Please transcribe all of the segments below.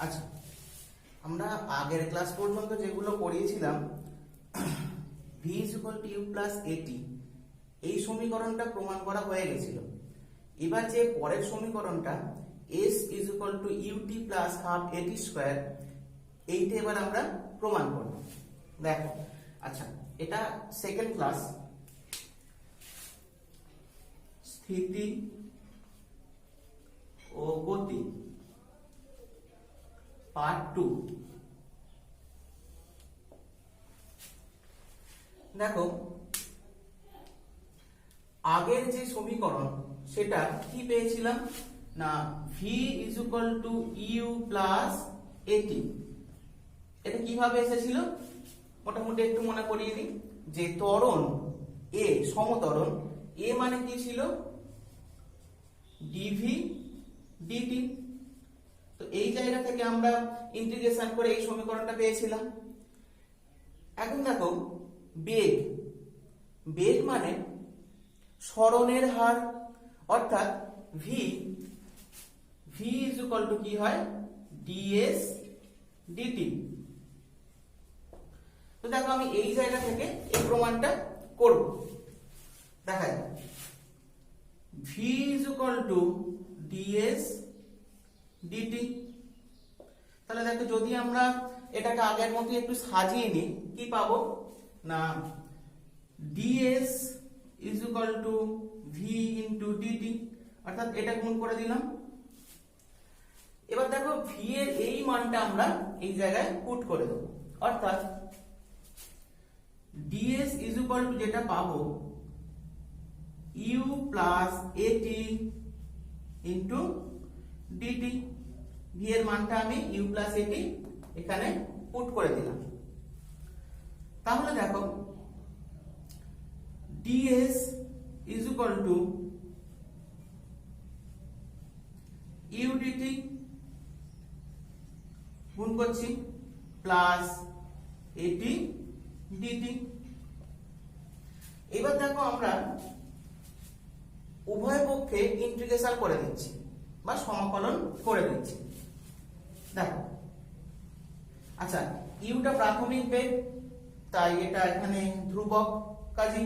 আচ্ছা, আমরা আগের ক্লাস পর্যন্ত যেগুলো পড়িয়েছিলাম v = u + at এই সমীকরণটা প্রমাণ করা হয়ে গেছিল। এবার যে পরের সমীকরণটা s = ut + half at² এইটা এবার আমরা প্রমাণ করব। দেখো, আচ্ছা, এটা সেকেন্ড ক্লাস, স্থিতি ও গতি পার্ট 2। দেখো, আগের যে সমীকরণ সেটা কি পেয়েছিলাম না v = u + at। এটা কিভাবে এসেছিল মোটামুটি একটু মনে করিয়ে নিই। যে ত্বরণ a, সমত্বরণ a মানে কি ছিল dv dt। তো এই জায়গা থেকে আমরা ইন্টিগ্রেশন করে এই সমীকরণটা পেয়েছিলাম। এখন দেখো, বেগ, বেগ মানে সরণের হার, অর্থাৎ v = কি হয় ds dt। তো দেখো, আমি এই জায়গা থেকে এই প্রমাণটা করব। দেখা যাক v = ds dt। তাহলে দেখো, যদি আমরা এটাকে আগের মতো একটু সাজিয়ে নিই কি পাবো না ds = v × dt, অর্থাৎ এটা গুণ করে দিলাম। এবার দেখো, v এর এই মানটা আমরা এই জায়গায় পুট করে দেব, অর্থাৎ ds = যেটা পাবো u + at × dt। v এর মানটা আমি u + at এখানে পুট করে দিলাম। তাহলে দেখো, ds = u dt গুণ করছি প্লাস at dt। এবার দেখো, আমরা উভয় পক্ষে ইন্টিগ্রেশন করে দিচ্ছি বা সমাকলন করে দিচ্ছি। দেখো, আচ্ছা, ইউটা প্রাথমিক বেগ, তাই এটা এখানে ধ্রুবক, কাজেই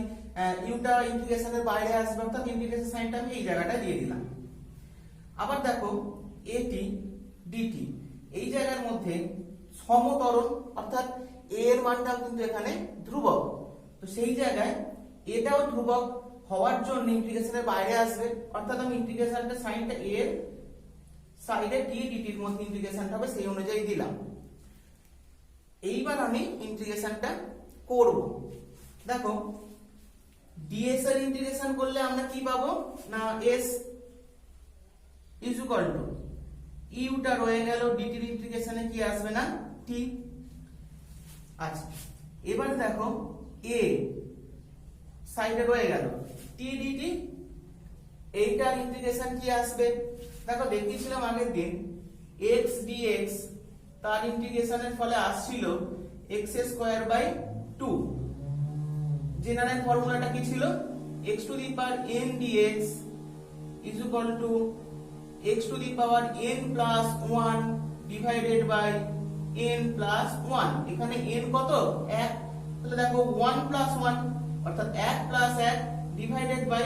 ইউটা ইন্টিগ্রেশনের বাইরে আসবে, অর্থাৎ ইন্টিগ্রেশন সাইনটা আমি এই জায়গাটা দিয়ে দিলাম। আবার দেখো, at dt এই জায়গার মধ্যে সমত্বরণ, অর্থাৎ a এর মানটাও কিন্তু এখানে ধ্রুবক, তো সেই জায়গায় এটাও ধ্রুবক হওয়ার জন্য ইন্টিগ্রেশনের বাইরে আসবে, অর্থাৎ আমি ইন্টিগ্রেশনটা সাইনটা a এর সাইডে d dt এর মধ্যে ইন্টিগ্রেশনটা হবে সেই অনুযায়ী দিলাম। এইবার আমি ইন্টিগ্রেশনটা করব। দেখো, ds এর ইন্টিগ্রেশন করলে আমরা কি পাবো না s = ইউটা রয়ে গেল, dt এর ইন্টিগ্রেশনে কি আসবে না t। আচ্ছা, এবার দেখো, a সাইডে রয়ে গেল t dt, এইটার ইন্টিগ্রেশন কি আসবে। দেখো, দেখিয়েছিলাম আগের দিন x dx তার ইন্টিগ্রেশনের ফলে আসছিল x² / 2। জেনারেল ফর্মুলাটা কি ছিল x⁴n dx = x⁴n + 1 divided by n + 1। এখানে n কত 1, তাহলে দেখো 1 + 1 অর্থাৎ 1 + 1 ডিভাইডেড বাই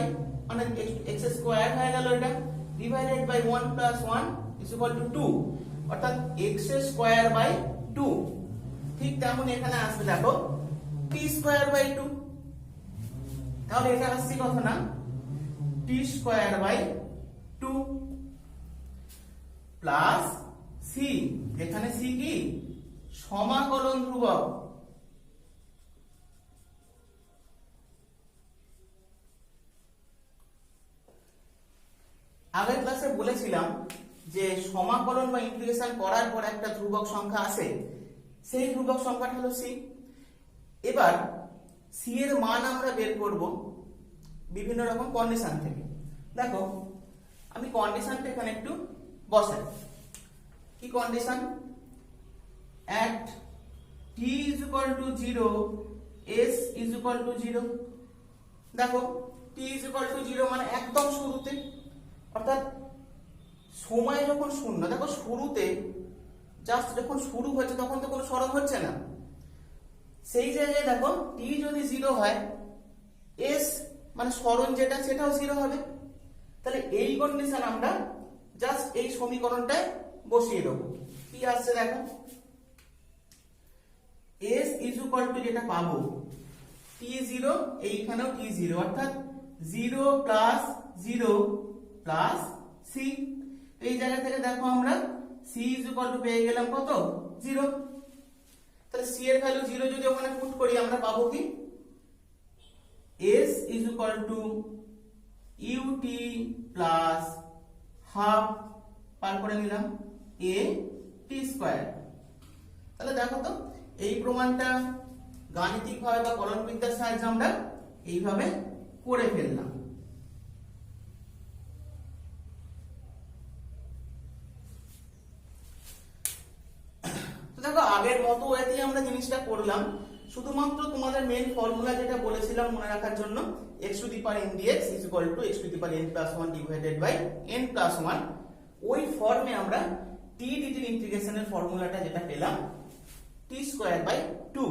মানে x² হয়ে গেল, এটা ডিভাইডেড বাই 1 + 1 = 2, অর্থাৎ x² / 2। ঠিক তেমন এখানে আসবে দেখো t² / 2। তাহলে এটা আসছে কত না t² / 2 প্লাস c, যেখানে c কি সমাকলন ধ্রুবক। আগের ক্লাসে বলেছিলাম যে সমাকলন বা ইন্টিগ্রেশন করার পর একটা ধ্রুবক সংখ্যা আসে, সেই ধ্রুবক সংখ্যাটা হলো c। এবার c এর মান আমরা বের করব বিভিন্ন রকম কন্ডিশন থেকে। দেখো, আমি কন্ডিশনটা এখানে একটু বসাই। কি কন্ডিশন? at t = 0 s = 0। দেখো, t = 0 মানে একদম শুরুতে, অর্থাৎ সময় যখন শূন্য। দেখো, শুরুতে জাস্ট যখন শুরু হচ্ছে তখন তো কোনো সরণ হচ্ছে না, সেই জায়গায় দেখো টি যদি 0 হয় এস মানে সরণ যেটা সেটাও 0 হবে। তাহলে এই কন্ডিশন আমরা জাস্ট এই সমীকরণটায় বসিয়ে দেবো। কি আসছে দেখো, এস ইজ ইকুয়াল টু যেটা পাবো t0, এইখানেও t0 অর্থাৎ 0 প্লাস 0 প্লাস সি। এই জায়গা থেকে দেখো আমরা c ইজ ইকুয়াল টু পেয়ে গেলাম কত 0। তাহলে c এর ভ্যালু 0 যদি ওখানে পুট করি আমরা পাবো কি s is equal to ut plus half পার করে নিলাম a t স্কয়ার। তাহলে দেখো তো এই প্রমাণটা গাণিতিক ভাবে বা কলনবিদ্যার সাহায্যে আমরা এইভাবে করে ফেললাম। তো দেখো আগের মতো ওয়েতেই আমরা জিনিসটা করলাম, শুধুমাত্র তোমাদের মেন ফর্মুলা যেটা বলেছিলাম মনে রাখার জন্য x to the power n dx is equal to x to the power n plus 1 divided by n plus 1, ওই ফর্মে আমরা t dt ইন্টিগ্রেশনের ফর্মুলাটা যেটা পেলাম t স্কয়ার বাই 2।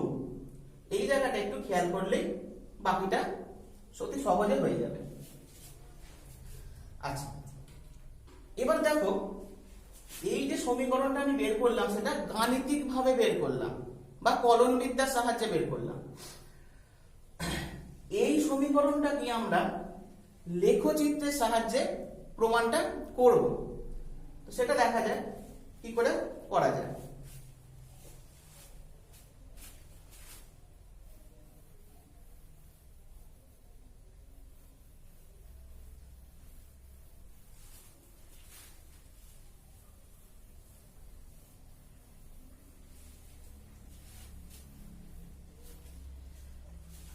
এই জায়গাটা একটু খেয়াল করলেই বাকিটা সত্যি সহজে হয়ে যাবে। আচ্ছা এবার দেখো এই যে সমীকরণটা আমি বের করলাম সেটা গাণিতিক ভাবে বের করলাম বা কলনবিদ্যার সাহায্যে বের করলাম। এই সমীকরণটা কি আমরা লেখচিত্রের সাহায্যে প্রমাণটা করব, তো সেটা দেখা যায় কি করে করা যায়।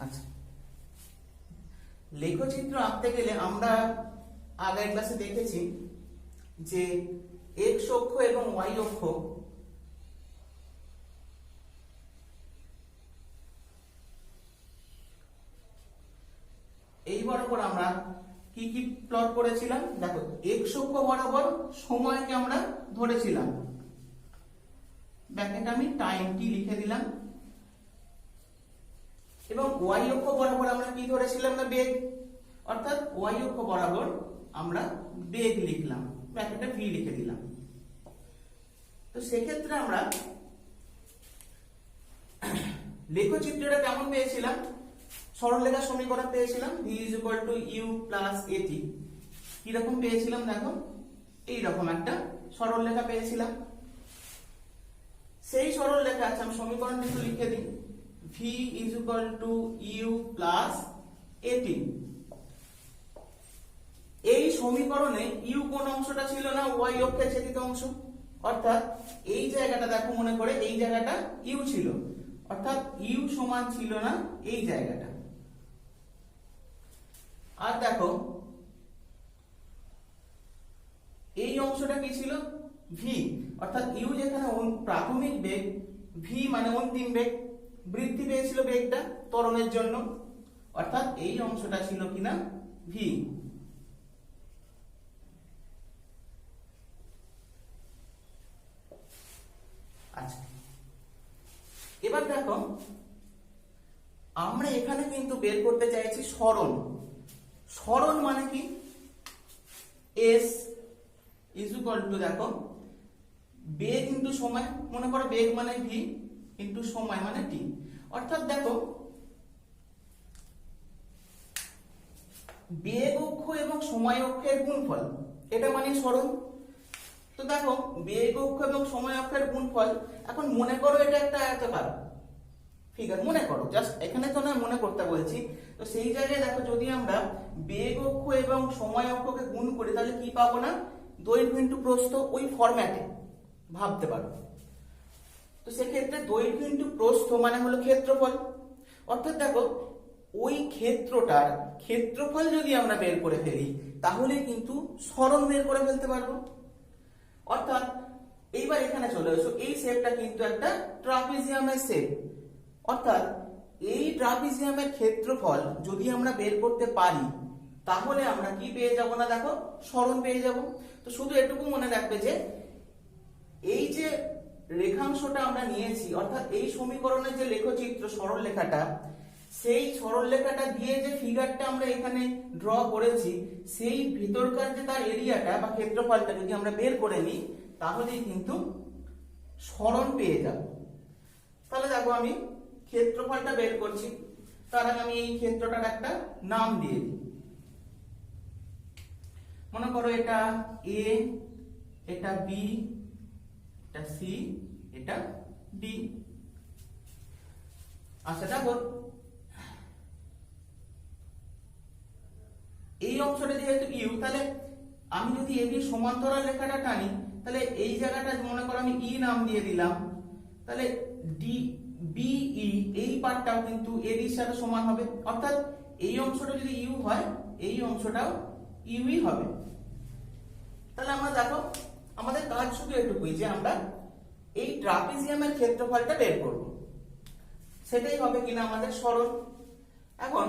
আচ্ছা লেখচিত্র আঁকতে গেলে আমরা আগের ক্লাসে দেখেছি যে x অক্ষ এবং y অক্ষ এই বরাবর আমরা কি কি প্লট করেছিলাম। দেখো x অক্ষ বরাবর সময়কে আমরা ধরেছিলাম, ব্র্যাকেটে আমি টাইম টি লিখে দিলাম, এবং y অক্ষ বরাবর আমরা কি ধরেছিলাম না বেগ, অর্থাৎ y অক্ষ বরাবর আমরা বেগ লিখলাম, ব্র্যাকেটে v লিখে দিলাম। তো সেক্ষেত্রে আমরা লেখচিত্রটা কেমন পেয়েছিলাম, সরলরেখা সমীকরণ পেয়েছিলাম v is equal to u plus at। কি রকম পেয়েছিলাম দেখো, এই রকম একটা সরলরেখা পেয়েছিলাম। সেই সরলরেখা আছে আমি সমীকরণটা একটু লিখে দিই, v is equal to u plus at। এই সমীকরণে u কোন অংশটা ছিল না, y অক্ষের ছেদিত অংশ, অর্থাৎ এই জায়গাটা দেখো মনে করে এই জায়গাটা u ছিল, অর্থাৎ u সমান ছিল না এই জায়গাটা। আর দেখো এই অংশটা কি ছিল v, অর্থাৎ u যেখানে প্রাথমিক বেগ, v মানে অন্তিম বেগ, বৃদ্ধি পেয়েছিল বেগটা ত্বরণের জন্য, অর্থাৎ এই অংশটা ছিল কিনা v। আচ্ছা এবার দেখো আমরা এখানে কিন্তু বের করতে চাইছি সরণ। সরণ মানে কি, s ইজ ইকুয়াল টু দেখো বেগ ইনটু সময়, মনে করো বেগ মানে v ইনটু সময় মানে t, অর্থাৎ দেখো বেগ অক্ষ এবং সময় অক্ষের গুণফল, এটা মানে সরণ। তো দেখো বেগ অক্ষ এবং সময় অক্ষের গুণফল, এখন মনে করো এটা একটা আয়তাকার ফিগার, মনে করো জাস্ট এখানে তো না মনে করতে বলছি। তো সেই জায়গায় দেখো যদি আমরা বেগ অক্ষ এবং সময় অক্ষকে গুণ করি তাহলে কি পাবো না, দৈর্ঘ্য ইনটু প্রস্থ, ওই ফরম্যাটে ভাবতে পারো। তো সেক্ষেত্রে দৈর্ঘ্য ইনটু প্রস্থ মানে হলো ক্ষেত্রফল, অর্থাৎ দেখো ওই ক্ষেত্রটার ক্ষেত্রফল যদি আমরা বের করে ফেলি তাহলে কিন্তু সরণ বের করে ফেলতে পারবো। অর্থাৎ এইবার এখানে চলে এসো, এই শেপটা কিন্তু একটা ট্রাপিজিয়ামের শেপ, অর্থাৎ এই ট্রাপিজিয়ামের ক্ষেত্রফল যদি আমরা বের করতে পারি তাহলে আমরা কি পেয়ে যাব না, দেখো সরণ পেয়ে যাব। তো শুধু এটুকু মনে রাখবে যে এই যে রেখাংশটা আমরা নিয়েছি, অর্থাৎ এই সমীকরণের যে লেখচিত্র সরল লেখাটা, সেই সরল লেখাটা দিয়ে যে ফিগারটা আমরা এখানে ড্র করেছি, সেই ভিতরকার যে তার এরিয়াটা বা ক্ষেত্রফলটা যদি আমরা বের করে নিই, তাহলেই কিন্তু সরণ পেয়ে যাব। তাহলে দেখো আমি ক্ষেত্রফলটা বের করছি, তার আগে আমি এই ক্ষেত্রটার একটা নাম দিয়ে দিই। মনে করো এটা এ, এটা বি, এটা সি, এটা ডি। আচ্ছা দেখো এই অংশটা যেহেতু ইউ, তাহলে আমি যদি এবি সমান্তরাল রেখাটা টানি, তাহলে এই জায়গাটা মনে করো আমি ই নাম দিয়ে দিলাম, তাহলে ডি বিই এই পার্টটাও কিন্তু এর সাথে সমান হবে, অর্থাৎ এই অংশটা যদি ইউ হয়, এই অংশটাও ইউই হবে। তাহলে আমরা দেখো আমাদের কাজ শুধু এটুকুই যে আমরা এই ট্রাপিজিয়ামের ক্ষেত্রফলটা বের করব, সেটাই হবে কিনা আমাদের সরল। এখন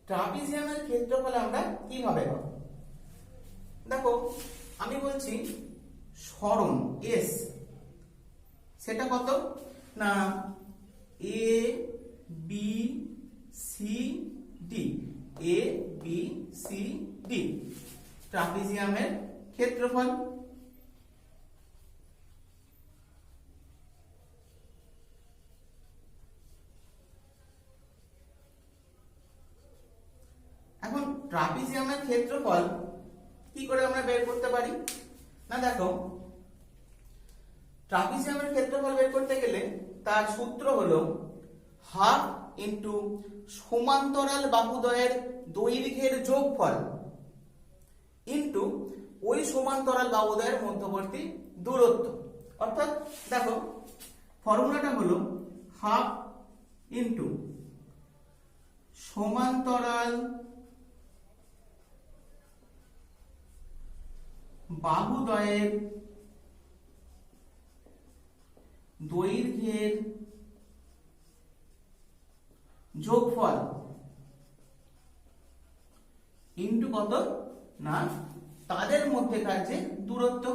ট্রাপিজিয়ামের ক্ষেত্রফল আমরা কিভাবে পাবো? দেখো আমি বলছি সরণ এস, সেটা কত না A B C D, A B C D ট্রাপিজিয়ামের ক্ষেত্রফল। এখন ট্রাপিজিয়ামের ক্ষেত্রফল কি করে আমরা বের করতে পারি? না দেখো ট্রাপিজিয়ামের ক্ষেত্রফল বের করতে গেলে তার সূত্র হলো হাফ ইন্টু সমান্তরাল বাহুদ্বয়ের দৈর্ঘ্যের যোগফল ইন্টু ওই সমান্তরাল বাহুদ্বয়ের মধ্যবর্তী দূরত্ব। অর্থাৎ দেখো ফর্মুলাটা হলো হাফ ইন্টু সমান্তরাল বাহুদ্বয়ের দৈর্ঘ্যের যোগফল ইন্টু কত না তাদের মধ্যেকার যে দূরত্ব,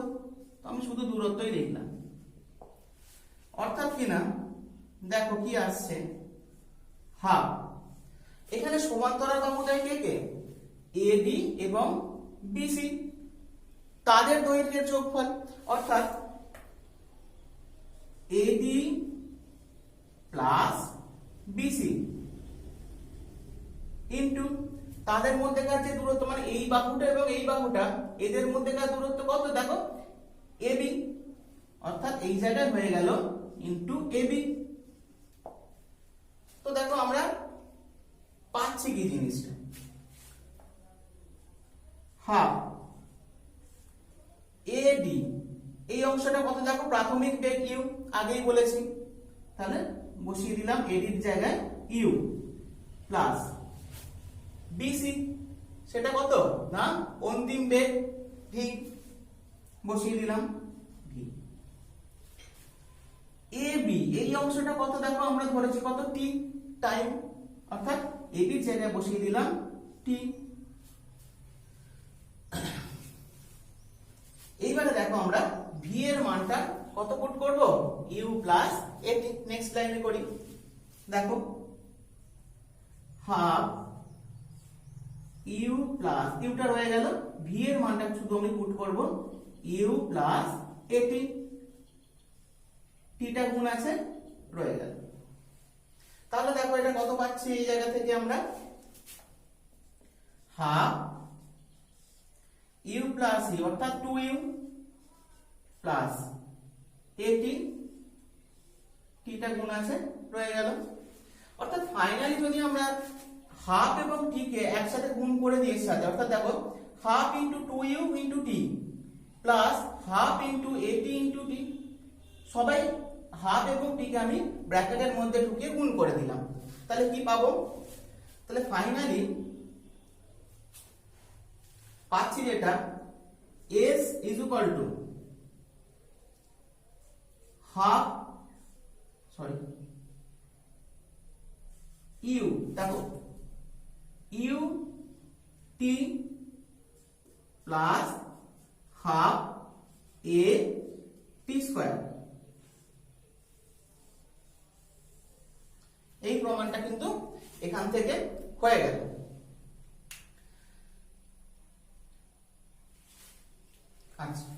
আমি শুধু দূরত্বই লিখলাম। অর্থাৎ কি না দেখো কি আসছে, হাফ, এখানে সমান্তরাল বাহুদ্বয় কে কে, এবি এবং বিসি, তাদের দৈর্ঘ্যের যোগফল, অর্থাৎ এবি প্লাস বিসি ইন্টু তাদের মধ্যেকার যে দূরত্ব, মানে এই বাহুটা এবং এই বাহুটা, এদের মধ্যেকার দূরত্ব কত দেখো এবি, অর্থাৎ এই জায়গায় হয়ে গেল ইন্টু এবি। তো দেখো আমরা পাচ্ছি কি জিনিসটা, হাফ এডি, এই অংশটা কত দেখো প্রাথমিক বেগ ইউ, আগেই বলেছি, তাহলে বসিয়ে দিলাম এডির জায়গায় ইউ, প্লাস বিসি সেটা কত না অন্তিম বেগ ভি, বসিয়ে দিলাম ভি। এবি এই অংশটা কত দেখো আমরা ধরেছি কত টি টাইম, অর্থাৎ এবির জায়গায় বসিয়ে দিলাম টি। এইবারে দেখো আমরা ভি এর মানটা কত পুট করব, ইউ প্লাস এটি। নেক্সট লাইনে করি, দেখো হাফ ইউ প্লাস ইউটা রয়ে গেল, ভি এর মানটা শুধু আমি পুট করব ইউ প্লাস এটি, টিটা গুণ আছে রয়ে গেল। তাহলে দেখো এটা কত পাচ্ছি এই জায়গা থেকে আমরা, হাফ ইউ প্লাস ই অর্থাৎ 2u প্লাস এটি, টিটা গুণ আছে রয়ে গেল। অর্থাৎ ফাইনালি যদি আমরা হাফ এবং টি কে একসাথে গুণ করে দিই এর সাথে, অর্থাৎ দেখো half into 2u into T plus half into এটি ইন্টু টি, সবাই হাফ এবং টি কে আমি ব্র্যাকেটের মধ্যে ঢুকিয়ে গুণ করে দিলাম, তাহলে কি পাবো, তাহলে ফাইনালি পাচ্ছি যেটা s is equal to half u, দেখো u t plus half a t square. এই প্রমাণটা কিন্তু এখান থেকে হয়ে গেল। আচ্ছা